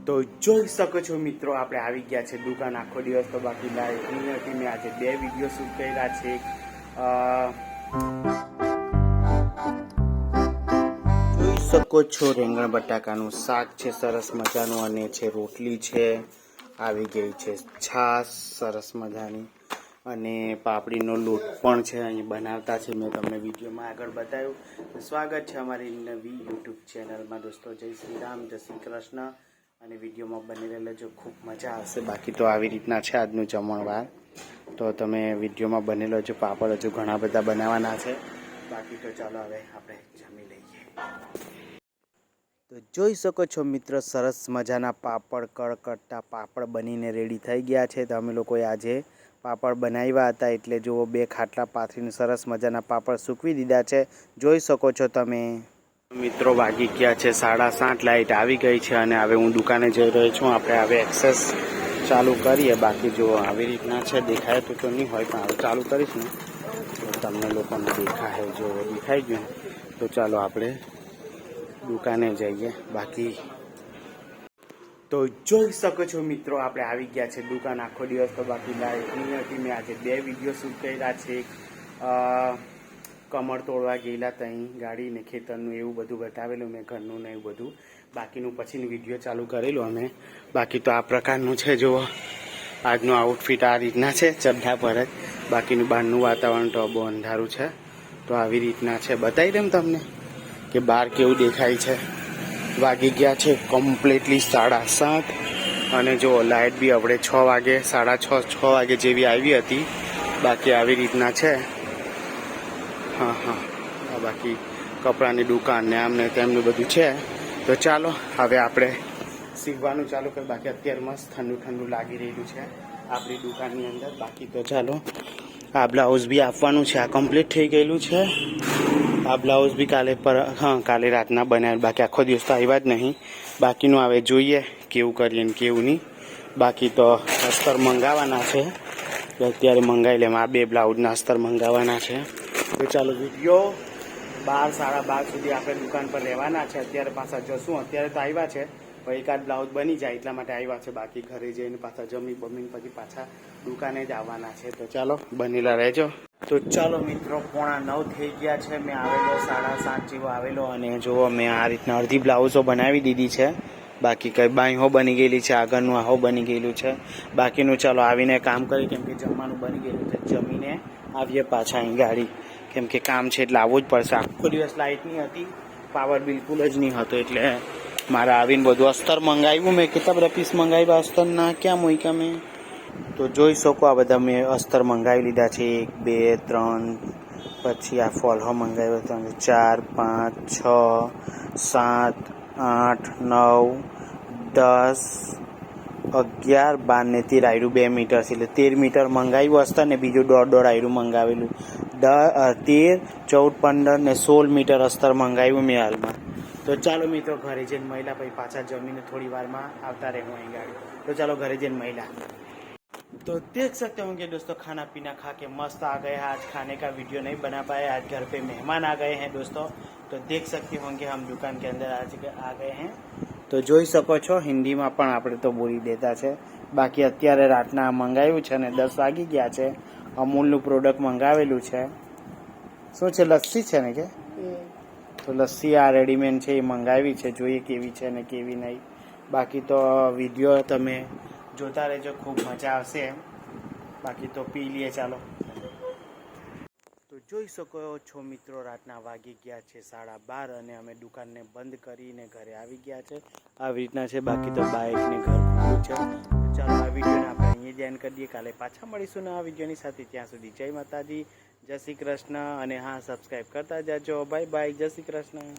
તો જોઈ શકો છો મિત્રો, આપણે આવી ગયા છે દુકાન. આખો દિવસ તો બાકી લાઈટ નહીં હતી. મેં આજે 2 વિડીયો શૂટ કર્યા છે. જોઈ શકો છો રીંગણ બટાકાનું શાક છે સરસ મજાનું, અને છે રોટલી છે, આવી ગઈ છે છાશ સરસ મજાની, અને પાપડીનો લોટ પણ છે અહીં બનાવતા છે. મેં તમને વિડીયોમાં આગળ બતાવ્યું. સ્વાગત છે અમારી નવી યુટ્યુબ ચેનલમાં દોસ્તો. જય શ્રી રામ, જય શ્રી કૃષ્ણ. અને વિડીયોમાં બની રહેલા જો ખૂબ મજા આવશે. બાકી તો આવી રીતના છે આજનું જમણવાર. તો તમે વિડીયોમાં બનેલો જો. પાપડ હજુ ઘણા બધા બનાવવાના છે. બાકી તો ચાલો હવે આપણે જમી લઈએ. તો જોઈ શકો છો મિત્રો, સરસ મજાના પાપડ, કડકડતા પાપડ બનીને રેડી થઈ ગયા છે. તો અમે લોકોએ આજે પાપડ બનાવ્યા હતા, એટલે જુઓ 2 ખાટલા પાથરીને સરસ મજાના પાપડ સૂકવી દીધા છે. જોઈ શકો છો તમે મિત્રો. વાગી ગયા છે 7:30. લાઇટ આવી ગઈ છે અને હવે હું દુકાને જઈ રહ્યો છું. આપણે હવે એક્સેસ ચાલુ કરીએ. બાકી જુઓ આવી રીતના છે. દેખાય તો નહીં હોય, પણ હવે ચાલુ કરીશ ને તો તમને લોકોને દેખાય. જો દેખાઈ ગયું તો ચાલો આપણે દુકાને જઈએ. બાકી તો જોઈ શકો છો મિત્રો, આપણે આવી ગયા છે દુકાન. આખો દિવસ તો બાકી લાઈટ નહીં હતી. મેં આજે 2 વિડીયો શૂટ કર્યા છે. કમર તોડવા ગયેલા ત્યાં ગાડીને ખેતરનું એવું બધું બતાવેલું મેં, ઘરનું ને એવું બધું. બાકીનું પછીનું વિડીયો ચાલુ કરેલું અમે. બાકી તો આ પ્રકારનું છે. જુઓ આજનું આઉટફિટ આ રીતના છે, ચડ્ઢા પર જ. બાકીનું બહારનું વાતાવરણ તો બહુ અંધારું છે. તો આવી રીતના છે. બતાવી દઉં તમને કે બહાર કેવું દેખાય છે. વાગી ગયા છે કમ્પ્લીટલી 7:30. અને જો લાઇટ બી આપણે 6 વાગે 6:30 વાગે જેવી આવી હતી. બાકી આવી રીતના છે. હા, બાકી કપડાની દુકાન ને આમને તેમનું બધું છે. તો ચાલો હવે આપણે સીવવાનું ચાલુ કરીએ. બાકી અત્યારે મસ્ત ઠંડુ ઠંડુ લાગી રહેલું છે આપણી દુકાનની અંદર. બાકી તો ચાલો, આ બ્લાઉઝ બી આપવાનું છે. આ કમ્પ્લીટ થઈ ગયેલું છે. આ બ્લાઉઝ બી કાલે રાતના બનાવ્યું. બાકી આખો દિવસ તો આવ્યા જ નહીં. બાકીનું હવે જોઈએ કેવું કરીએ ને કેવું નહીં. બાકી તો અસ્તર મંગાવવાના છે. અત્યારે મંગાવી લેમ. આ 2 બ્લાઉઝના અસ્તર મંગાવવાના છે. તો ચાલો વિડીયો 12 12:30 સુધી આપણે દુકાન પર રહેવાના છે. અત્યારે પાછા જશું. અત્યારે તો આવ્યા છે, પણ એકાદ બ્લાઉઝ બની જાય એટલા માટે આવ્યા છે. બાકી ઘરે જઈને પાછા જમી બમીને પછી પાછા દુકાને જ આવવાના છે. તો ચાલો બનેલા રહેજો. તો ચાલો મિત્રો, 8:45 થઈ ગયા છે. મેં આવેલો 7:30 જેવો આવેલો, અને જુઓ મેં આ રીતના અડધી બ્લાઉઝો બનાવી દીધી છે. બાકી કંઈ બાંયહો બની ગયેલી છે, આગળનું આહો બની ગયેલું છે. બાકીનું ચાલો આવીને કામ કરી, કેમ કે જમવાનું બની ગયેલું છે. જમીને આવીએ પાછા અહીં ગાડી, કેમ કે કામ છે એટલે આવવું જ પડશે. આખો દિવસ લાઇટ નહીં હતી, પાવર બિલકુલ જ નહીં હતો. એટલે મારે આવીને બધું અસ્તર મંગાવ્યું. મેં કેટલા બધા પીસ મંગાવ્યા અસ્તરના, ક્યાં મૂક્યા મેં તો જોઈ શકો. આ બધા મેં અસ્તર મંગાવી લીધા છે. 1 2 3, પછી આ ફોલ્હો મંગાવ્યો 3 4 5 6 7 8 9 10 11 12 ને 13 આયરું 2 મીટર છે, એટલે 13 મીટર મંગાવ્યું અસ્તર, ને બીજું 1.5 આયરું મંગાવેલું. 13 14 15 ને 16 મીટર અસ્તર મંગાવ્યું મેં હાલમાં. તો ચાલો મિત્રો ઘરે જઈને મહિલા, પછી પાછા જમીને થોડી વારમાં આવતા રહેવું અહીં ગાડી. તો ચાલો ઘરે જઈને મહિલા. तो देख सकते होंगे दोस्तों, खाना पीना खा के मस्त आ गए हैं. आज खाने का वीडियो नहीं बना पाए, आज घर पे मेहमान आ गए हैं दोस्तों. तो देख सकते होंगे हम दुकान के अंदर आज आ गए हैं. તો જોઈ શકો છો, હિન્દીમાં પણ આપણે તો બોલી દેતા છે. બાકી અત્યારે રાતના મંગાવ્યું છે ને 10 વાગી ગયા છે. અમૂલનું પ્રોડક્ટ મંગાવેલું છે. શું છે? લસ્સી છે ને કે? તો લસ્સી આ રેડીમેડ છે એ મંગાવી છે. જોઈએ કેવી છે ને કેવી નહીં. બાકી તો વિડીયો તમે જોતા રહેજો, ખૂબ મજા આવશે. બાકી તો પી લઈએ ચાલો. તો જોઈ શકો છો મિત્રો, રાતના વાગી ગયા છે 12:30, અને અમે દુકાનને બંધ કરીને ઘરે આવી ગયા છે. આવી રીતના છે. બાકી તો બાઇકને ઘર ખુલ્લું છે. ચાલો આ વિડીયોને આપણે અહીંયા જ એન્ડ કરી દઈએ. કાલે પાછા મળીશું ને આ વિડીયોની સાથે. ત્યાં સુધી જય માતાજી, જય શ્રી કૃષ્ણ. અને હા, સબસ્ક્રાઈબ કરતા જાજો. બાય બાય, જય શ્રી કૃષ્ણ.